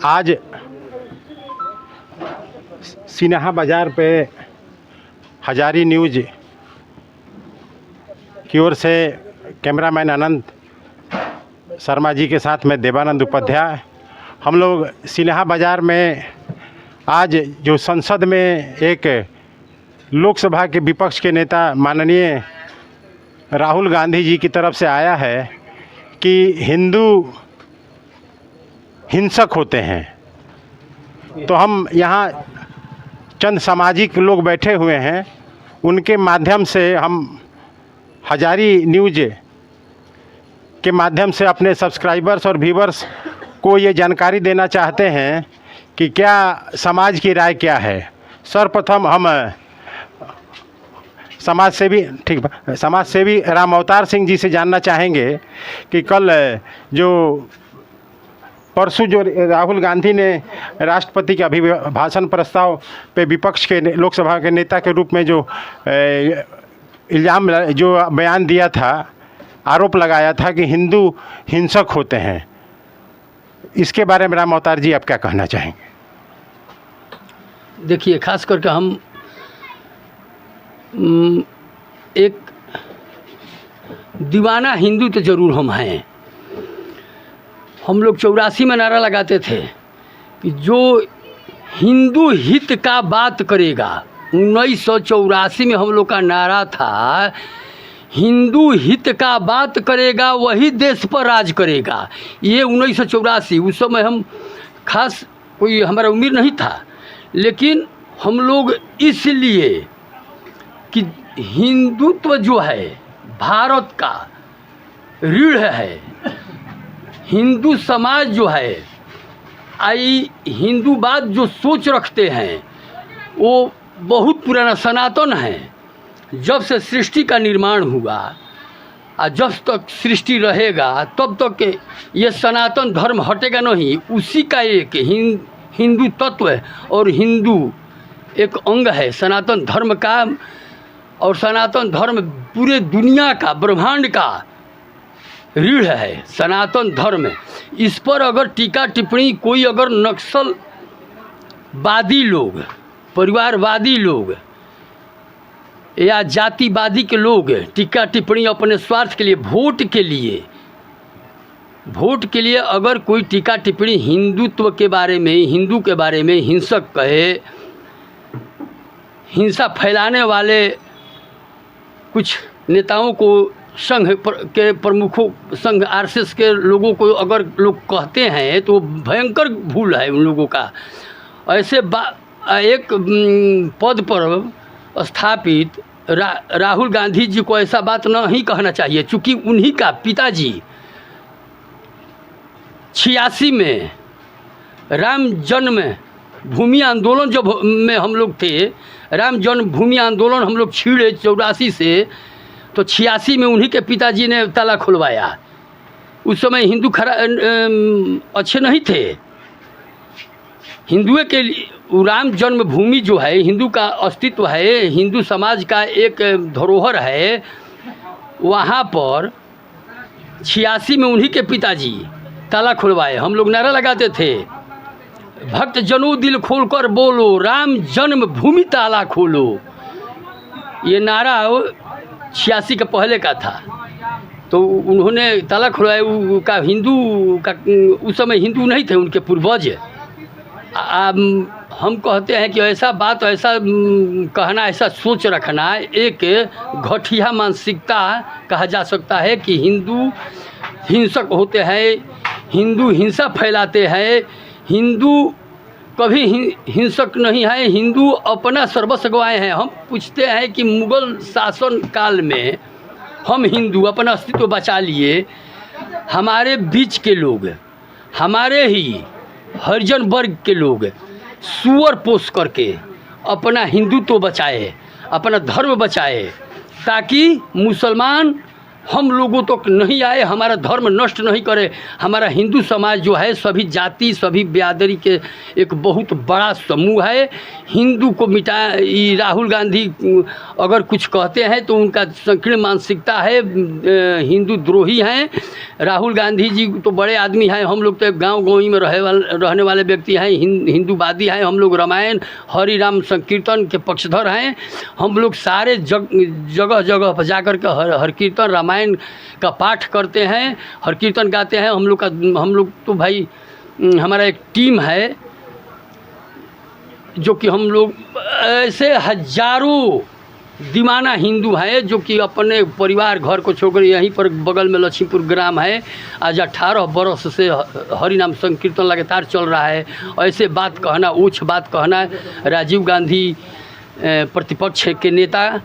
आज सिन्हा बाज़ार पे हजारी न्यूज़ की ओर से कैमरामैन अनंत शर्मा जी के साथ मैं देवानंद उपाध्याय, हम लोग सिन्हा बाज़ार में आज जो संसद में एक लोकसभा के विपक्ष के नेता माननीय राहुल गांधी जी की तरफ से आया है कि हिंदू हिंसक होते हैं, तो हम यहाँ चंद सामाजिक लोग बैठे हुए हैं, उनके माध्यम से हम हजारी न्यूज़ के माध्यम से अपने सब्सक्राइबर्स और व्यूवर्स को ये जानकारी देना चाहते हैं कि क्या समाज की राय क्या है। सर्वप्रथम हम समाज सेवी राम अवतार सिंह जी से जानना चाहेंगे कि कल परसों जो राहुल गांधी ने राष्ट्रपति के अभिभाषण प्रस्ताव पे विपक्ष के लोकसभा के नेता के रूप में जो इल्ज़ाम जो बयान दिया था, आरोप लगाया था कि हिंदू हिंसक होते हैं, इसके बारे में राम अवतार जी आप क्या कहना चाहेंगे? देखिए, खास करके हम एक दीवाना हिंदू तो ज़रूर हम हैं। हम लोग 84 में नारा लगाते थे कि जो हिंदू हित का बात करेगा। 1984 में हम लोग का नारा था, हिंदू हित का बात करेगा वही देश पर राज करेगा। ये 1984, उस समय हम खास कोई हमारा उम्र नहीं था, लेकिन हम लोग इसलिए कि हिंदुत्व जो है भारत का रीढ़ है, हिंदू समाज जो है, आई हिंदूवाद जो सोच रखते हैं वो बहुत पुराना सनातन है। जब से सृष्टि का निर्माण हुआ और जब तक सृष्टि रहेगा तब तक ये सनातन धर्म हटेगा नहीं। उसी का एक हिंदू तत्व है और हिंदू एक अंग है सनातन धर्म का। और सनातन धर्म पूरे दुनिया का, ब्रह्मांड का रीढ़ है सनातन धर्म। इस पर अगर टीका टिप्पणी कोई अगर नक्सलवादी लोग, परिवारवादी लोग या जातिवादी के लोग टीका टिप्पणी अपने स्वार्थ के लिए, वोट के लिए अगर कोई टीका टिप्पणी हिंदुत्व के बारे में, हिंदू के बारे में हिंसक कहे, हिंसा फैलाने वाले कुछ नेताओं को, संघ के प्रमुखों, संघ आरएसएस के लोगों को अगर लोग कहते हैं तो भयंकर भूल है उन लोगों का। ऐसे एक पद पर स्थापित राहुल गांधी जी को ऐसा बात नहीं कहना चाहिए, चूँकि उन्हीं का पिताजी 86 में राम जन्म भूमि आंदोलन जब में हम लोग थे, राम जन्मभूमि आंदोलन हम लोग छीड़े 84 से, तो 86 में उन्हीं के पिताजी ने ताला खुलवाया। उस समय हिंदू अच्छे नहीं थे। हिंदुओं के लिए राम जन्मभूमि जो है हिंदू का अस्तित्व है, हिंदू समाज का एक धरोहर है। वहाँ पर 86 में उन्हीं के पिताजी ताला खुलवाए। हम लोग नारा लगाते थे, भक्त जनों दिल खोलकर बोलो, राम जन्मभूमि ताला खोलो। ये नारा 86 के पहले का था। तो उन्होंने ताला खुलवाया का हिंदू का, उस समय हिंदू नहीं थे उनके पूर्वज। हम कहते हैं कि ऐसा बात, ऐसा कहना, ऐसा सोच रखना एक घटिया मानसिकता कहा जा सकता है कि हिंदू हिंसक होते हैं, हिंदू हिंसा फैलाते हैं। हिंदू कभी हिंसक नहीं है, हिंदू अपना सर्वस्व गंवाए हैं। हम पूछते हैं कि मुग़ल शासन काल में हम हिंदू अपना अस्तित्व बचा लिए, हमारे बीच के लोग, हमारे ही हरिजन वर्ग के लोग सुअर पोष करके अपना हिंदुत्व बचाए, अपना धर्म बचाए, ताकि मुसलमान हम लोगों तक नहीं आए, हमारा धर्म नष्ट नहीं करे। हमारा हिंदू समाज जो है सभी जाति सभी बिरादरी के एक बहुत बड़ा समूह है। हिंदू को मिटा, ये राहुल गांधी अगर कुछ कहते हैं तो उनका संकीर्ण मानसिकता है, हिंदू द्रोही हैं। राहुल गांधी जी तो बड़े आदमी हैं, हम लोग तो गांव गाँव में रहने वाले व्यक्ति हैं, हिंदूवादी हैं। हम लोग रामायण हरि राम संकीर्तन के पक्षधर हैं। हम लोग सारे जगह जगह पर जाकर के हर कीर्तन रामायण का पाठ करते हैं, हर कीर्तन गाते हैं। हम लोग तो भाई हमारा एक टीम है जो कि हम लोग ऐसे हजारों दीवाना हिंदू हैं जो कि अपने परिवार घर को छोड़कर यहीं पर बगल में लक्ष्मीपुर ग्राम है। आज 18 बरस से हरि नाम संकीर्तन लगातार चल रहा है। ऐसे बात कहना, ऊँच बात कहना, राजीव गांधी प्रतिपक्ष के नेता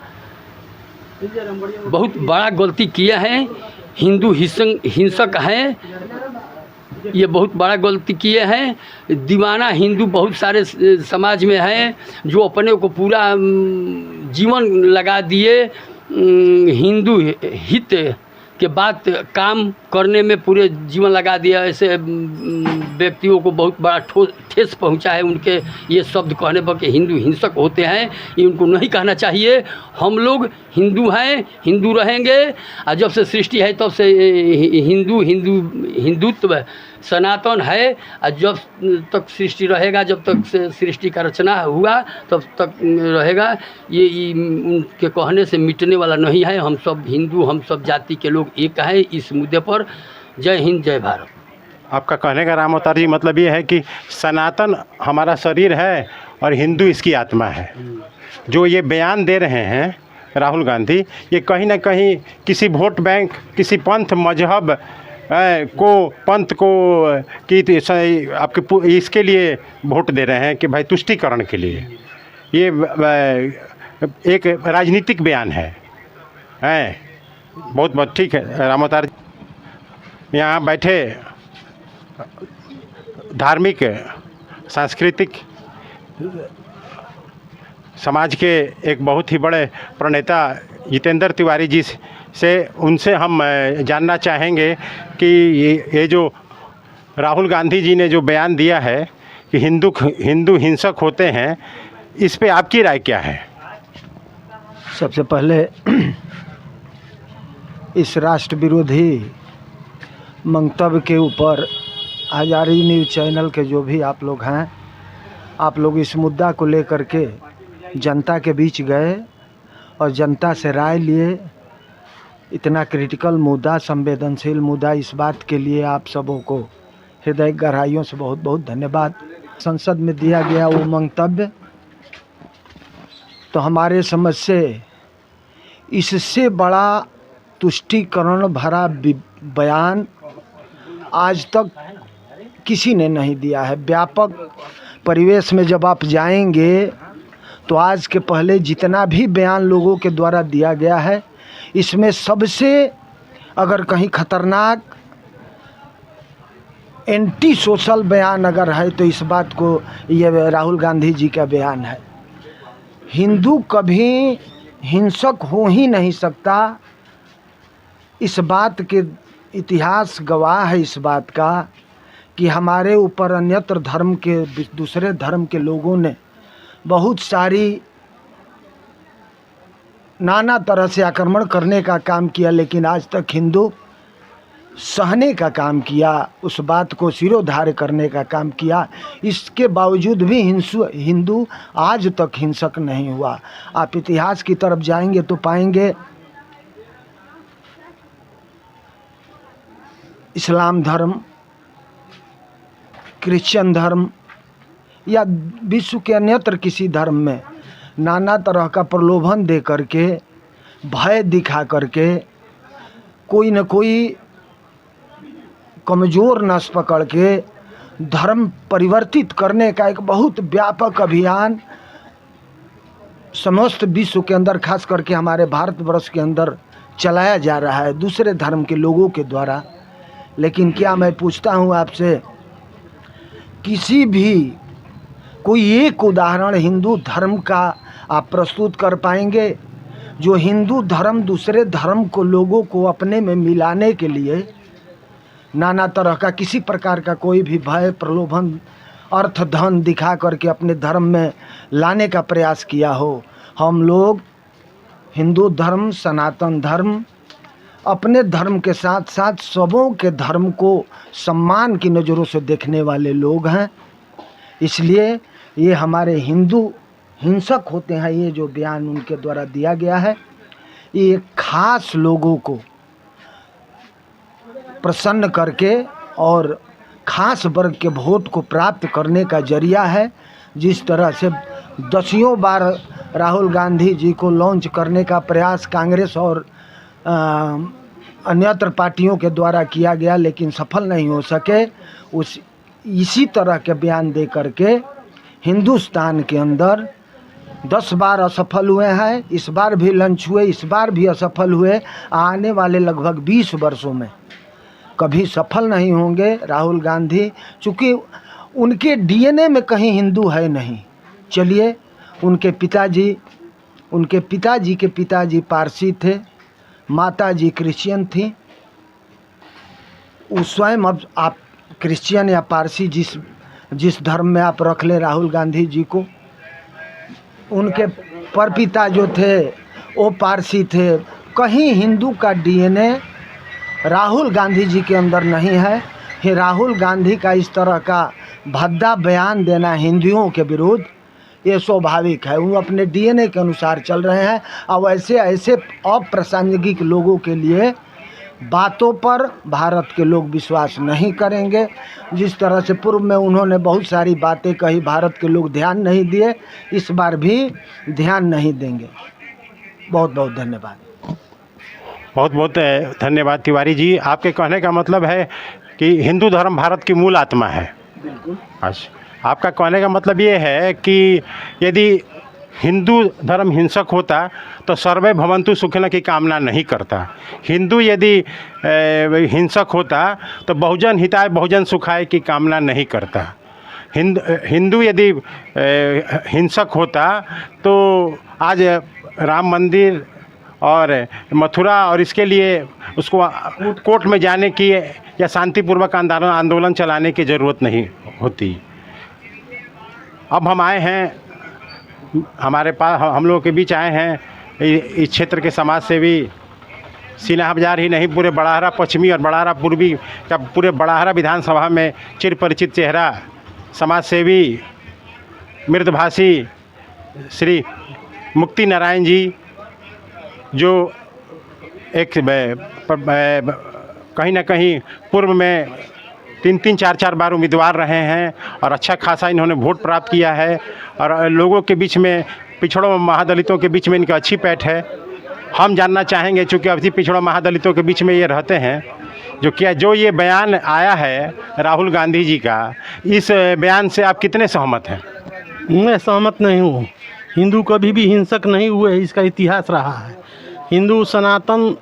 बहुत बड़ा गलती किया है। हिंदू हिंसक हैं, ये बहुत बड़ा गलती किए हैं। दीवाना हिंदू बहुत सारे समाज में हैं जो अपने को पूरा जीवन लगा दिए हिंदू हित के बात काम करने में, पूरे जीवन लगा दिया। ऐसे व्यक्तियों को बहुत बड़ा ठेस पहुंचा है उनके ये शब्द कहने पर कि हिंदू हिंसक होते हैं। ये उनको नहीं कहना चाहिए। हम लोग हिंदू हैं, हिंदू रहेंगे। और जब से सृष्टि है तब से हिंदुत्व सनातन है। और जब तक सृष्टि रहेगा, जब तक से सृष्टि का रचना हुआ तब तक रहेगा। ये उनके कहने से मिटने वाला नहीं है। हम सब हिंदू, हम सब जाति के लोग एक हैं इस मुद्दे पर। जय हिंद, जय भारत। आपका कहने का राम अवतार जी मतलब ये है कि सनातन हमारा शरीर है और हिंदू इसकी आत्मा है। जो ये बयान दे रहे हैं राहुल गांधी, ये कहीं ना कहीं किसी वोट बैंक, किसी पंथ मजहब पंथ को कि आपके इसके लिए वोट दे रहे हैं कि भाई तुष्टीकरण के लिए। ये एक राजनीतिक बयान है। बहुत बहुत ठीक है राम अवतार। यहाँ बैठे धार्मिक सांस्कृतिक समाज के एक बहुत ही बड़े प्रणेता जितेंद्र तिवारी जी से उनसे हम जानना चाहेंगे कि ये जो राहुल गांधी जी ने जो बयान दिया है कि हिंदू हिंसक होते हैं, इस पे आपकी राय क्या है? सबसे पहले इस राष्ट्र विरोधी मंतव्य के ऊपर हजारी न्यूज़ चैनल के जो भी आप लोग हैं, आप लोग इस मुद्दा को लेकर के जनता के बीच गए और जनता से राय लिए। इतना क्रिटिकल मुद्दा, संवेदनशील मुद्दा, इस बात के लिए आप सबों को हृदय गहराइयों से बहुत बहुत धन्यवाद। संसद में दिया गया वो मंतव्य तो हमारे समझ से इससे बड़ा तुष्टीकरण भरा बयान आज तक किसी ने नहीं दिया है। व्यापक परिवेश में जब आप जाएंगे तो आज के पहले जितना भी बयान लोगों के द्वारा दिया गया है, इसमें सबसे अगर कहीं खतरनाक एंटी सोशल बयान अगर है तो इस बात को ये राहुल गांधी जी का बयान है। हिंदू कभी हिंसक हो ही नहीं सकता। इस बात के इतिहास गवाह है इस बात का कि हमारे ऊपर अन्यत्र धर्म के, दूसरे धर्म के लोगों ने बहुत सारी नाना तरह से आक्रमण करने का काम किया, लेकिन आज तक हिंदू सहने का काम किया, उस बात को सिरोधार्य करने का काम किया। इसके बावजूद भी हिंदू आज तक हिंसक नहीं हुआ। आप इतिहास की तरफ जाएंगे तो पाएंगे इस्लाम धर्म, क्रिश्चियन धर्म या विश्व के अन्यत्र किसी धर्म में नाना तरह का प्रलोभन दे करके, भय दिखा करके कोई न कोई कमज़ोर नस पकड़ के धर्म परिवर्तित करने का एक बहुत व्यापक अभियान समस्त विश्व के अंदर, खास करके हमारे भारतवर्ष के अंदर चलाया जा रहा है दूसरे धर्म के लोगों के द्वारा। लेकिन क्या मैं पूछता हूँ आपसे, किसी भी कोई एक उदाहरण हिंदू धर्म का आप प्रस्तुत कर पाएंगे जो हिंदू धर्म दूसरे धर्म को लोगों को अपने में मिलाने के लिए नाना तरह का किसी प्रकार का कोई भी भय प्रलोभन अर्थ धन दिखा करके अपने धर्म में लाने का प्रयास किया हो। हम लोग हिंदू धर्म सनातन धर्म अपने धर्म के साथ साथ सबों के धर्म को सम्मान की नज़रों से देखने वाले लोग हैं। इसलिए ये हमारे हिंदू हिंसक होते हैं, ये जो बयान उनके द्वारा दिया गया है ये खास लोगों को प्रसन्न करके और खास वर्ग के वोट को प्राप्त करने का जरिया है। जिस तरह से दसियों बार राहुल गांधी जी को लॉन्च करने का प्रयास कांग्रेस और अन्यत्र पार्टियों के द्वारा किया गया लेकिन सफल नहीं हो सके, इसी तरह के बयान दे करके हिंदुस्तान के अंदर 10 बार असफल हुए हैं। इस बार भी लंच हुए, इस बार भी असफल हुए। आने वाले लगभग 20 वर्षों में कभी सफल नहीं होंगे राहुल गांधी, चूँकि उनके डीएनए में कहीं हिंदू है नहीं। चलिए, उनके पिताजी के पिताजी पारसी थे, माताजी क्रिश्चियन थी। वो स्वयं, अब आप क्रिश्चियन या पारसी जिस धर्म में आप रख ले राहुल गांधी जी को, उनके परपिता जो थे वो पारसी थे। कहीं हिंदू का डीएनए राहुल गांधी जी के अंदर नहीं है। ये राहुल गांधी का इस तरह का भद्दा बयान देना हिंदुओं के विरुद्ध ये स्वाभाविक है। वो अपने डीएनए के अनुसार चल रहे हैं और ऐसे अप्रासंगिक लोगों के लिए बातों पर भारत के लोग विश्वास नहीं करेंगे। जिस तरह से पूर्व में उन्होंने बहुत सारी बातें कही, भारत के लोग ध्यान नहीं दिए, इस बार भी ध्यान नहीं देंगे। बहुत बहुत धन्यवाद। बहुत बहुत धन्यवाद तिवारी जी। आपके कहने का मतलब है कि हिंदू धर्म भारत की मूल आत्मा है। बिल्कुल। अच्छा, आपका कहने का मतलब ये है कि यदि हिंदू धर्म हिंसक होता तो सर्वे भवन्तु सुखिनः की कामना नहीं करता। हिंदू यदि हिंसक होता तो बहुजन हिताय बहुजन सुखाय की कामना नहीं करता। हिंदू यदि हिंसक होता तो आज राम मंदिर और मथुरा और इसके लिए उसको कोर्ट में जाने की या शांतिपूर्वक आंदोलन चलाने की ज़रूरत नहीं होती। अब हम आए हैं, हमारे पास हम लोगों के बीच आए हैं इस क्षेत्र के समाज सेवी, सिन्हा बाजार ही नहीं पूरे बड़ाहरा पश्चिमी और बड़ाहरा पूर्वी का पूरे बड़ाहरा विधानसभा में चिर परिचित चेहरा समाज सेवी मृदभाषी श्री मुक्ति नारायण जी, जो एक कहीं ना कहीं पूर्व में 3-4 बार उम्मीदवार रहे हैं और अच्छा खासा इन्होंने वोट प्राप्त किया है और लोगों के बीच में, पिछड़ों महादलितों के बीच में इनका अच्छी पैठ है। हम जानना चाहेंगे, चूँकि अभी पिछड़ों महादलितों के बीच में ये रहते हैं, जो ये बयान आया है राहुल गांधी जी का, इस बयान से आप कितने सहमत हैं? मैं सहमत नहीं हूँ। हिंदू कभी भी हिंसक नहीं हुए, इसका इतिहास रहा है। हिंदू सनातन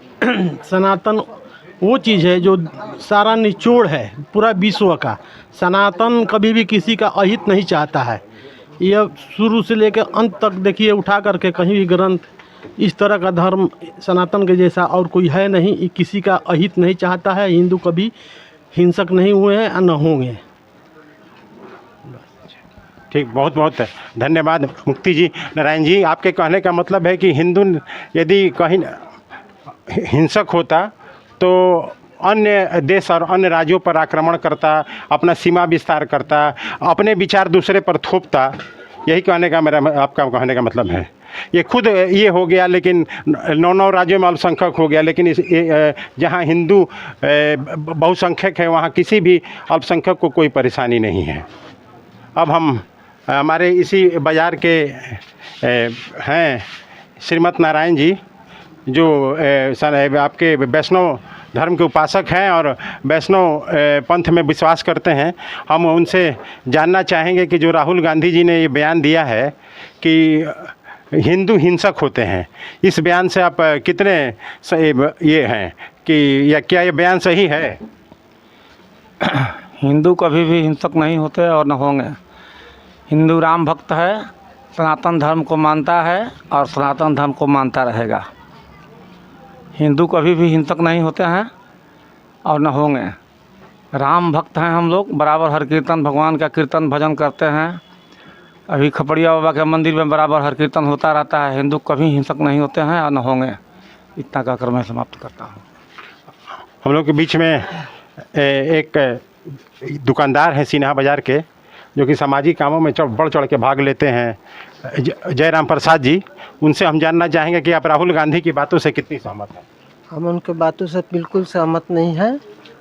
वो चीज़ है जो सारा निचोड़ है पूरा विश्व का। सनातन कभी भी किसी का अहित नहीं चाहता है। यह शुरू से लेकर अंत तक देखिए, उठा करके कहीं भी ग्रंथ, इस तरह का धर्म सनातन के जैसा और कोई है नहीं। ये किसी का अहित नहीं चाहता है। हिंदू कभी हिंसक नहीं हुए हैं और न होंगे। ठीक, बहुत बहुत धन्यवाद मुक्ति जी। नारायण जी, आपके कहने का मतलब है कि हिंदू यदि कहीं हिंसक होता तो अन्य देश और अन्य राज्यों पर आक्रमण करता, अपना सीमा विस्तार करता, अपने विचार दूसरे पर थोपता। यही कहने का आपका कहने का मतलब है। ये खुद ये हो गया, लेकिन 9 राज्यों में अल्पसंख्यक हो गया, लेकिन जहाँ हिंदू बहुसंख्यक है वहाँ किसी भी अल्पसंख्यक को कोई परेशानी नहीं है। अब हम हमारे इसी बाज़ार के हैं श्रीमत नारायण जी, जो आपके वैष्णव धर्म के उपासक हैं और वैष्णव पंथ में विश्वास करते हैं। हम उनसे जानना चाहेंगे कि जो राहुल गांधी जी ने ये बयान दिया है कि हिंदू हिंसक होते हैं, इस बयान से आप कितने ये हैं कि या क्या ये बयान सही है? हिंदू कभी भी हिंसक नहीं होते और न होंगे। हिंदू राम भक्त है सनातन धर्म को मानता है और सनातन धर्म को मानता रहेगा। हिंदू कभी भी हिंसक नहीं होते हैं और न होंगे। राम भक्त हैं हम लोग, बराबर हर कीर्तन भगवान का कीर्तन भजन करते हैं। अभी खपड़िया बाबा के मंदिर में बराबर हर कीर्तन होता रहता है। हिंदू कभी हिंसक नहीं होते हैं और न होंगे। इतना कहकर मैं समाप्त करता हूँ। हम लोग के बीच में एक दुकानदार हैं सिन्हा बाज़ार के, जो कि सामाजिक कामों में बढ़ चढ़ के भाग लेते हैं, जयराम प्रसाद जी। उनसे हम जानना चाहेंगे कि आप राहुल गांधी की बातों से कितनी सहमत हैं। हम उनके बातों से बिल्कुल सहमत नहीं हैं।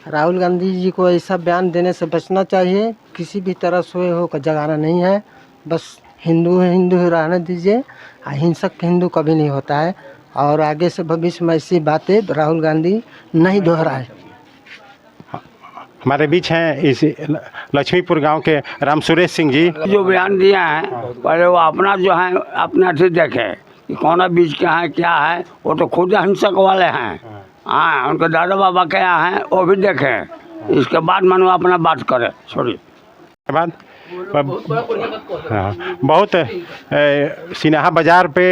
राहुल गांधी जी को ऐसा बयान देने से बचना चाहिए। किसी भी तरह सोए हो का जगाना नहीं है। बस हिंदू है, हिंदू ही रहने दीजिए। हिंसक हिंदू कभी नहीं होता है और आगे से भविष्य में ऐसी बातें राहुल गांधी नहीं दोहराए। हमारे बीच हैं इस लक्ष्मीपुर गांव के राम सुरेश सिंह जी। जो बयान दिया है पहले वो अपना जो है अपना से देखे कि कौन बीच के हैं क्या है। वो तो खुद हिंसक वाले हैं। हाँ, उनके दादा बाबा क्या हैं वो भी देखें, इसके बाद मानो अपना बात करे। छोड़िए बाद हाँ, बहुत सिन्हा बाज़ार पे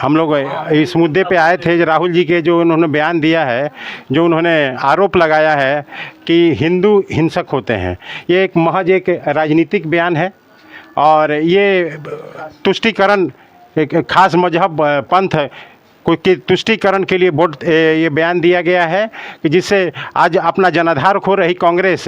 हम लोग इस मुद्दे पे आए थे। राहुल जी के जो उन्होंने बयान दिया है, जो उन्होंने आरोप लगाया है कि हिंदू हिंसक होते हैं, ये एक महज एक राजनीतिक बयान है। और ये तुष्टीकरण एक खास मजहब पंथ कोई के तुष्टीकरण के लिए वोट ये बयान दिया गया है कि जिससे आज अपना जनाधार खो रही कांग्रेस,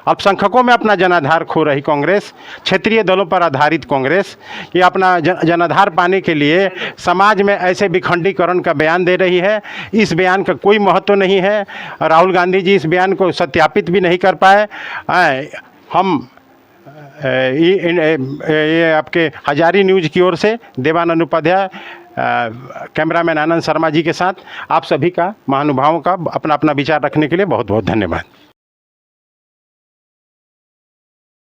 अल्पसंख्यकों में अपना जनाधार खो रही कांग्रेस, क्षेत्रीय दलों पर आधारित कांग्रेस, ये अपना जनाधार पाने के लिए समाज में ऐसे विखंडीकरण का बयान दे रही है। इस बयान का कोई महत्व नहीं है। राहुल गांधी जी इस बयान को सत्यापित भी नहीं कर पाए। हम ये आपके हजारी न्यूज़ की ओर से देवानंद उपाध्याय, कैमरामैन आनंद शर्मा जी के साथ आप सभी का, महानुभावों का अपना अपना विचार रखने के लिए बहुत बहुत धन्यवाद।